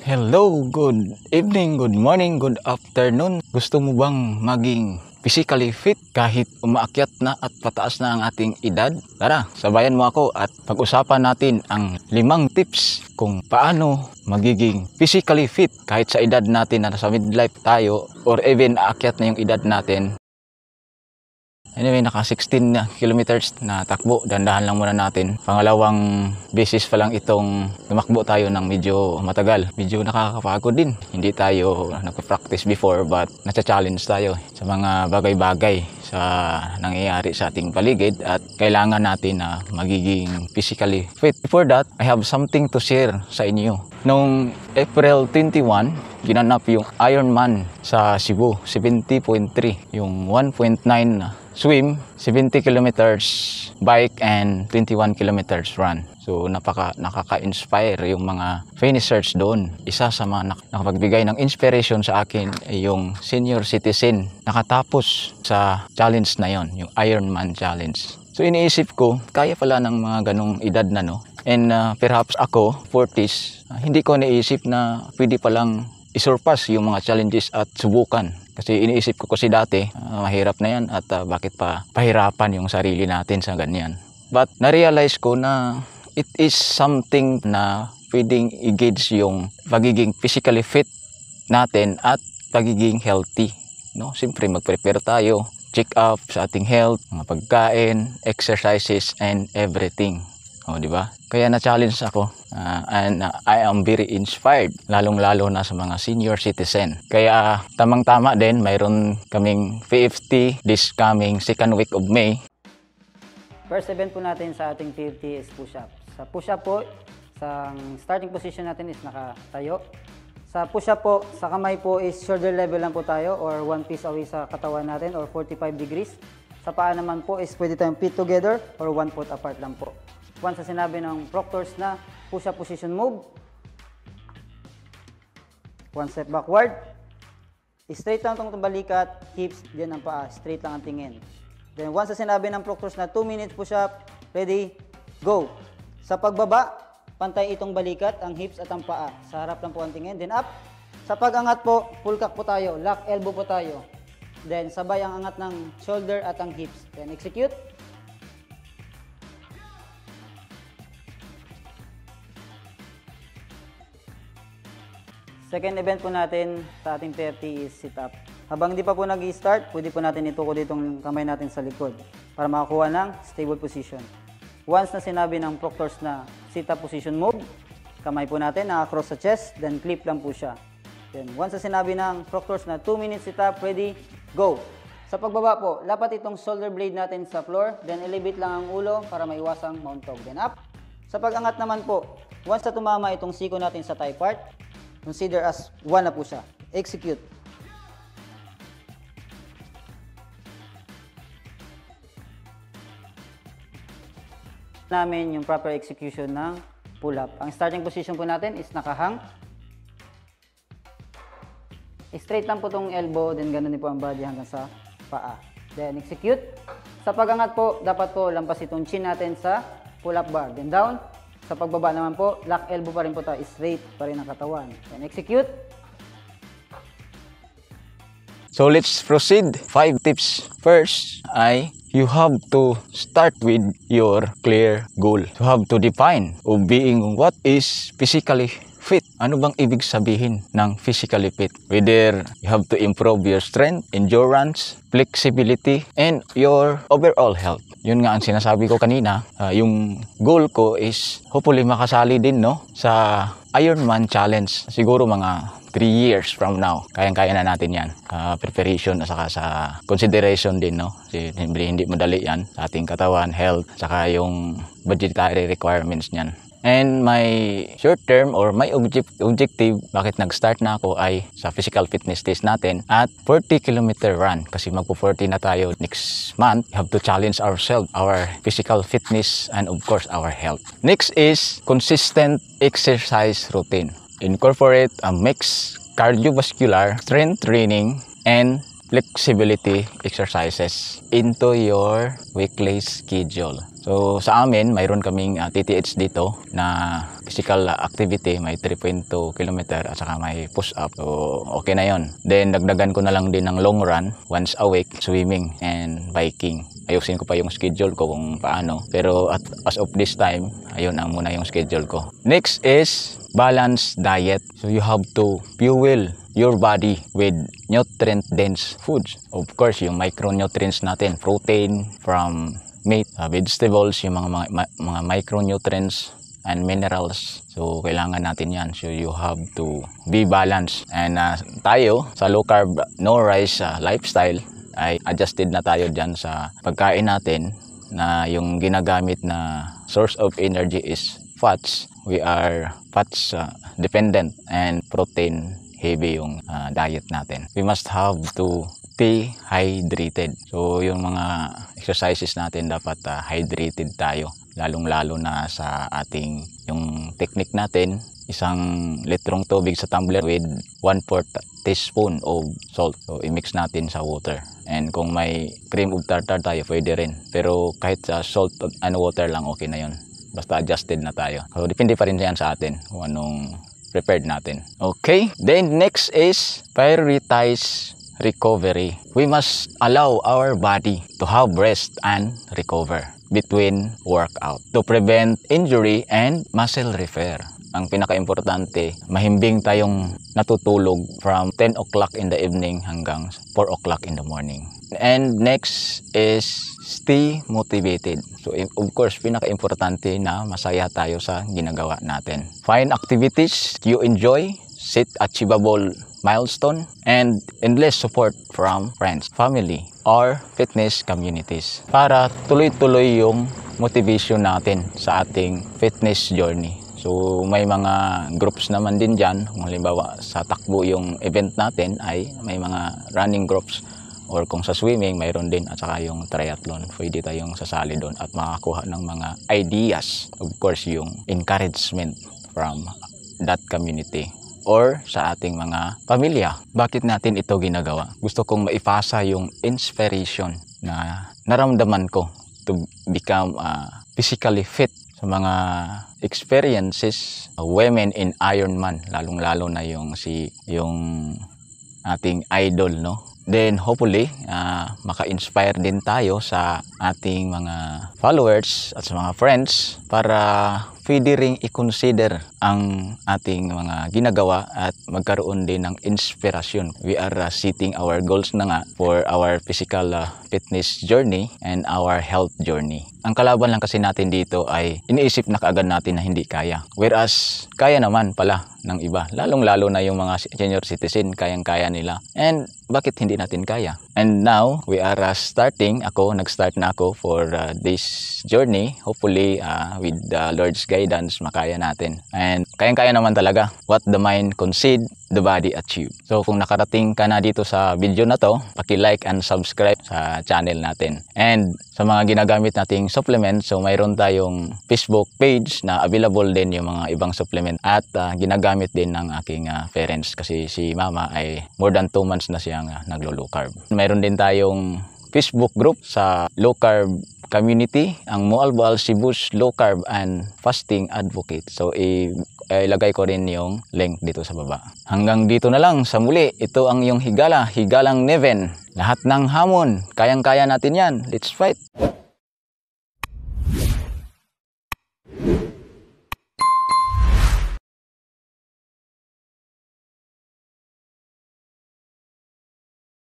Hello, good evening, good morning, good afternoon. Gusto mo bang maging physically fit kahit umaakyat na at pataas na ang ating edad? Tara, sabayan mo ako at pag-usapan natin ang 5 tips kung paano magiging physically fit kahit sa edad natin na nasa midlife tayo or even aakyat na yung edad natin. Anyway, naka 16 na kilometers na takbo. Dandahan lang muna natin. Pangalawang beses pa lang itong tumakbo tayo ng medyo matagal. Medyo nakakapagod din. Hindi tayo nagpa-practice before but nasa-challenge tayo sa mga bagay-bagay sa nangyayari sa ating paligid at kailangan natin na magiging physically fit. Before that, I have something to share sa inyo. Noong April 21, ginanap yung Ironman sa Cebu, 70.3, yung 1.9 swim, 70 kilometers bike, and 21 kilometers run. So nakaka-inspire yung mga finishers doon. Isa sa mga nakapagbigay ng inspiration sa akin ay yung senior citizen nakatapos sa challenge na yon, yung Ironman challenge. So iniisip ko, kaya pala ng mga ganong edad na no. And perhaps ako, 40s, hindi ko naisip na pwede palang isurpass yung mga challenges at subukan. Kasi iniisip ko kasi dati, mahirap na yan at bakit pa pahirapan yung sarili natin sa ganyan. But na-realize ko na it is something na pwedeng i-gauge yung pagiging physically fit natin at pagiging healthy. No? Siyempre mag-prepare tayo, check up sa ating health, mga pagkain, exercises, and everything. O, di ba? Kaya na-challenge ako and I am very inspired, lalong-lalo na sa mga senior citizen. Kaya tamang-tama din, mayroon kaming PFT this coming 2nd week of May. First event po natin sa ating PFT is push-up. Sa push-up po, sa starting position natin is nakatayo. Sa push-up po, sa kamay po is shoulder level lang po tayo or one piece away sa katawan natin or 45 degrees. Sa paa naman po is pwede tayong feet together or 1 foot apart lang po. Once sa sinabi ng proctors na push-up position move, 1 step backward, straight lang itong balikat, hips, diyan ang paa, straight lang ang tingin. Then once sa sinabi ng proctors na 2 minutes push-up, ready, go. Sa pagbaba, pantay itong balikat, ang hips at ang paa, sa harap lang po ang tingin. Then up, sa pag-angat po, full cock po tayo, lock elbow po tayo. Then sabay ang angat ng shoulder at ang hips. Then execute. Second event po natin sa ating PFT is sit-up. Habang di pa po nag-i-start, pwede po natin itukod itong kamay natin sa likod para makakuha ng stable position. Once na sinabi ng proctors na sit-up position move, kamay po natin naka-cross sa chest, then clip lang po siya. Then once na sinabi ng proctors na 2 minutes sit-up, ready, go! Sa pagbaba po, lapat itong shoulder blade natin sa floor, then elevate lang ang ulo para maiwasang mauntog. Then up. Sa pag-angat naman po, once na tumama itong siko natin sa thigh part, consider as 1 na po siya. Execute. Namin yung proper execution ng pull-up. Ang starting position po natin is nakahang. Straight lang po itong elbow, then ganun din po ang body hanggang sa paa. Then execute. Sa pag-angat po, dapat po lampas itong chin natin sa pull-up bar. Then down. Sa pagbaba naman po, lock elbow pa rin po tayo, straight pa rin ang katawan. Then execute. So let's proceed. 5 tips. First ay you have to start with your clear goal. You have to define of being what is physically fit. Ano bang ibig sabihin ng physically fit? Whether you have to improve your strength, endurance, flexibility, and your overall health. Yun nga ang sinasabi ko kanina. Yung goal ko is hopefully makasali din no sa Ironman Challenge. Siguro mga 3 years from now. Kayang-kaya na natin yan. Preparation at saka sa consideration din no. Kasi hindi madali yan sa ating katawan, health, saka yung budgetary requirements niyan. And my short term or my objective, bakit nag-start na ako ay sa physical fitness test natin at 40-kilometer run. Kasi magpo-40 na tayo next month. We have to challenge ourselves, our physical fitness and of course our health. Next is consistent exercise routine. Incorporate a mixed cardiovascular strength training and flexibility exercises into your weekly schedule. So sa amin, mayroon kaming TTH dito na physical activity, may 3.2 kilometer at saka may push-up. So okay na yon. Then dagdagan ko na lang din ng long run once a week, swimming and biking. Ayusin ko pa yung schedule ko kung paano. Pero as of this time, ayun ang muna yung schedule ko. Next is balanced diet. So you have to fuel your body with nutrient-dense foods. Of course, yung micronutrients natin, protein from meat, vegetables, yung mga micronutrients and minerals. So, kailangan natin yan. So, you have to be balanced. And tayo, sa low carb, no rice lifestyle, ay adjusted na tayo dyan sa pagkain natin na yung ginagamit na source of energy is fats. We are fats dependent and protein heavy yung diet natin. We must have to stay hydrated. So yung mga exercises natin dapat hydrated tayo. Lalong-lalo na sa ating yung technique natin, 1 litrong tubig sa tumbler with 1/4 teaspoon of salt. So i-mix natin sa water. And kung may cream of tartar tayo, pwede rin. Pero kahit salt and water lang, okay na yun. Basta adjusted na tayo. So depende pa rin yan sa atin kung anong prepared natin. Okay, then next is prioritize recovery. We must allow our body to have rest and recover between workout to prevent injury and muscle repair. Ang pinaka-importante, mahimbing tayong natutulog from 10 o'clock in the evening hanggang 4 o'clock in the morning. And next is stay motivated. So of course, pinaka-importante na masaya tayo sa ginagawa natin. Find activities you enjoy, set achievable milestone, and endless support from friends, family, or fitness communities para tuloy-tuloy yung motivation natin sa ating fitness journey. So may mga groups naman din dyan. Kung halimbawa sa takbo yung event natin ay may mga running groups, or kung sa swimming mayroon din, at saka yung triathlon, pwede tayong sasali doon at makakuha ng mga ideas. Of course, yung encouragement from that community or sa ating mga pamilya. Bakit natin ito ginagawa? Gusto kong maipasa yung inspiration na naramdaman ko to become physically fit sa mga experiences women in Ironman, lalong-lalo na yung ating idol, no? Then hopefully maka-inspire din tayo sa ating mga followers at sa mga friends para pwede ring i-consider ang ating mga ginagawa at magkaroon din ng inspirasyon. We are setting our goals na nga for our physical fitness journey and our health journey. Ang kalaban lang kasi natin dito ay iniisip na kaagad natin na hindi kaya. Whereas kaya naman pala ng iba. Lalong-lalo na yung mga senior citizen, kayang-kaya nila. And bakit hindi natin kaya? And now, we are nag-start na ako for this journey. Hopefully, with the Lord's guidance, makaya natin. And kayang-kaya naman talaga. What the mind concede, the body achieve. So, kung nakarating ka na dito sa video na to, paki-like and subscribe sa channel natin. And sa mga ginagamit nating supplement, so mayroon tayong Facebook page na available din yung mga ibang supplement at ginagamit din ng aking parents kasi si mama ay more than 2 months na siyang naglo-low carb. Mayroon din tayong Facebook group sa low carb community, ang Mualboal Cebu's Low Carb and Fasting Advocate. So ilagay ko rin yung link dito sa baba. Hanggang dito na lang sa muli. Ito ang iyong higala, Higalang Neven. Lahat ng hamon, kayang-kaya natin yan. Let's fight!